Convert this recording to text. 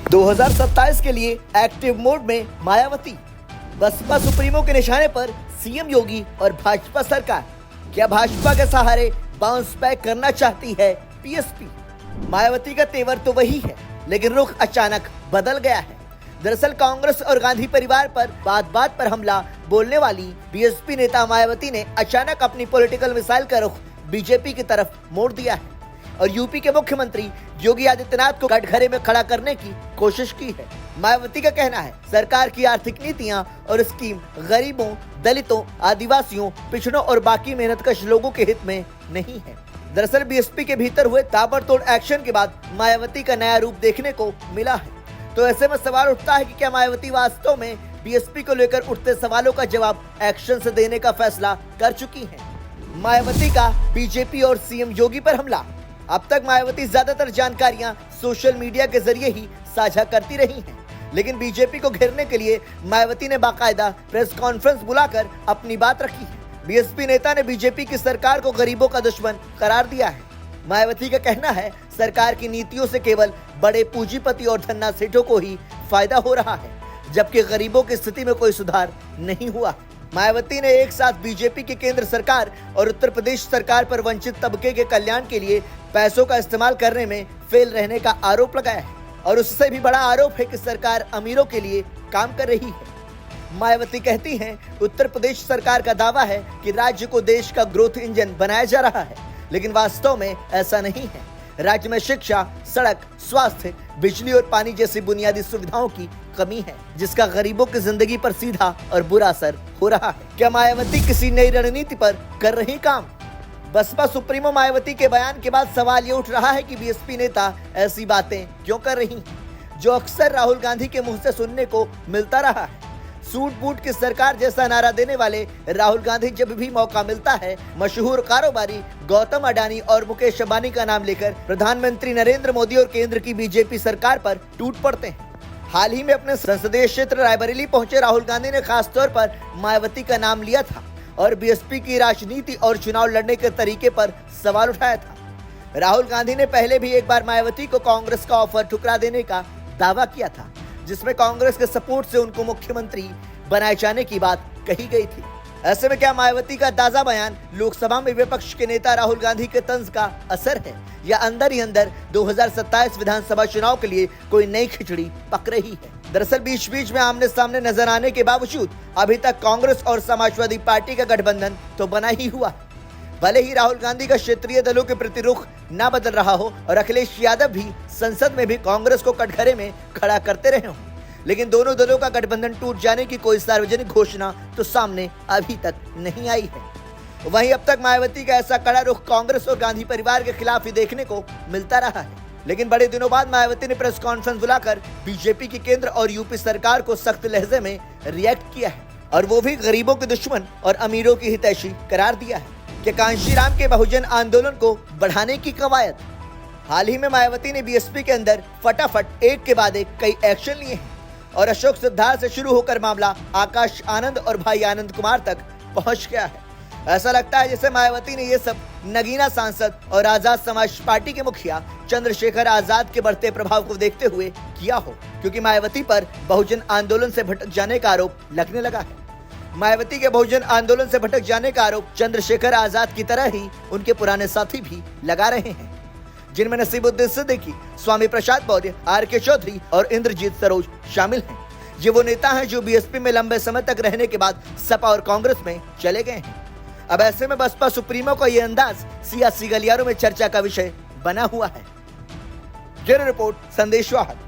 2027 के लिए active mode में मायावती। बसपा सुप्रीमो के निशाने पर सीएम योगी और भाजपा सरकार। क्या भाजपा के सहारे बाउंस बैक करना चाहती है बीएसपी? मायावती का तेवर तो वही है, लेकिन रुख अचानक बदल गया है। दरअसल कांग्रेस और गांधी परिवार पर बात बात पर हमला बोलने वाली बीएसपी नेता मायावती ने अचानक अपनी पॉलिटिकल मिसाइल का रुख बीजेपी की तरफ मोड़ दिया है और यूपी के मुख्यमंत्री योगी आदित्यनाथ को कटघरे में खड़ा करने की कोशिश की है। मायावती का कहना है, सरकार की आर्थिक नीतियां और स्कीम गरीबों, दलितों, आदिवासियों, पिछड़ों और बाकी मेहनतकश लोगों के हित में नहीं है। दरअसल बीएसपी के भीतर हुए ताबड़तोड़ एक्शन के बाद मायावती का नया रूप देखने को मिला है। तो ऐसे में सवाल उठता है कि क्या मायावती वास्तव में बीएसपी को लेकर उठते सवालों का जवाब एक्शन से देने का फैसला कर चुकी हैं। मायावती का बीजेपी और सीएम योगी पर हमला। अब तक मायावती ज्यादातर जानकारियां सोशल मीडिया के जरिए ही साझा करती रही हैं, लेकिन बीजेपी को घेरने के लिए मायावती ने बाकायदा प्रेस कॉन्फ्रेंस बुलाकर अपनी बात रखी है। बीएसपी नेता ने बीजेपी की सरकार को गरीबों का दुश्मन करार दिया है। मायावती का कहना है, सरकार की नीतियों से केवल बड़े पूंजीपति और धन्ना सेठों को ही फायदा हो रहा है, जबकि गरीबों की स्थिति में कोई सुधार नहीं हुआ। मायावती ने एक साथ बीजेपी की केंद्र सरकार और उत्तर प्रदेश सरकार पर वंचित तबके के कल्याण के लिए पैसों का इस्तेमाल करने में फेल रहने का आरोप लगाया है और उससे भी बड़ा आरोप है कि सरकार अमीरों के लिए काम कर रही है। मायावती कहती हैं, उत्तर प्रदेश सरकार का दावा है कि राज्य को देश का ग्रोथ इंजन बनाया जा रहा है, लेकिन वास्तव में ऐसा नहीं है। राज्य में शिक्षा, सड़क, स्वास्थ्य, बिजली और पानी जैसी बुनियादी सुविधाओं की कमी है, जिसका गरीबों की जिंदगी पर सीधा और बुरा असर हो रहा है। क्या मायावती किसी नई रणनीति पर कर रही काम? बसपा सुप्रीमो मायावती के बयान के बाद सवाल ये उठ रहा है कि बीएसपी नेता ऐसी बातें क्यों कर रही हैं, जो अक्सर राहुल गांधी के मुंह से सुनने को मिलता रहा है। सूट बूट की सरकार जैसा नारा देने वाले राहुल गांधी जब भी मौका मिलता है, मशहूर कारोबारी गौतम अडानी और मुकेश अंबानी का नाम लेकर प्रधानमंत्री नरेंद्र मोदी और केंद्र की बीजेपी सरकार पर टूट पड़ते हैं। हाल ही में अपने संसदीय क्षेत्र रायबरेली पहुंचे राहुल गांधी ने खास तौर पर मायावती का नाम लिया था और बीएसपी की राजनीति और चुनाव लड़ने के तरीके पर सवाल उठाया था। राहुल गांधी ने पहले भी एक बार मायावती को कांग्रेस का ऑफर ठुकरा देने का दावा किया था, जिसमें कांग्रेस के सपोर्ट से उनको मुख्यमंत्री बनाए जाने की बात कही गई थी। ऐसे में क्या मायावती का ताजा बयान लोकसभा में विपक्ष के नेता राहुल गांधी के तंज का असर है, या अंदर ही अंदर 2027 विधानसभा चुनाव के लिए कोई नई खिचड़ी पक रही है? दरअसल बीच बीच में आमने सामने नजर आने के बावजूद अभी तक कांग्रेस और समाजवादी पार्टी का गठबंधन तो बना ही हुआ है। भले ही राहुल गांधी का क्षेत्रीय दलों के प्रति रुख न बदल रहा हो और अखिलेश यादव भी संसद में भी कांग्रेस को कटघरे में खड़ा करते रहे हों, लेकिन दोनों दलों का गठबंधन टूट जाने की कोई सार्वजनिक घोषणा तो सामने अभी तक नहीं आई है। वहीं अब तक मायावती का ऐसा कड़ा रुख कांग्रेस और गांधी परिवार के खिलाफ ही देखने को मिलता रहा है, लेकिन बड़े दिनों बाद मायावती ने प्रेस कॉन्फ्रेंस बुलाकर बीजेपी की केंद्र और यूपी सरकार को सख्त लहजे में रिएक्ट किया है, और वो भी गरीबों के दुश्मन और अमीरों की हितैषी करार दिया है। कि कांशीराम के बहुजन आंदोलन को बढ़ाने की कवायद। हाल ही में मायावती ने बीएसपी के अंदर फटाफट एक के बाद एक कई एक्शन लिए हैं और अशोक सिद्धार्थ से शुरू होकर मामला आकाश आनंद और भाई आनंद कुमार तक पहुंच गया है। ऐसा लगता है जैसे मायावती ने ये सब नगीना सांसद और आजाद समाज पार्टी के मुखिया चंद्रशेखर आजाद के बढ़ते प्रभाव को देखते हुए किया हो, क्योंकि मायावती पर बहुजन आंदोलन से भटक जाने का आरोप लगने लगा है। मायावती के बहुजन आंदोलन से भटक जाने का आरोप चंद्रशेखर आजाद की तरह ही उनके पुराने साथी भी लगा रहे हैं, जिनमें नसीबुद्दीन सिद्दीकी, स्वामी प्रसाद मौर्य, आर.के. चौधरी और इंद्रजीत सरोज शामिल हैं। ये वो नेता हैं जो बीएसपी में लंबे समय तक रहने के बाद सपा और कांग्रेस में चले गए हैं। अब ऐसे में बसपा सुप्रीमो का ये अंदाज सियासी गलियारों में चर्चा का विषय बना हुआ है। Bureau report, संदेशवाहक।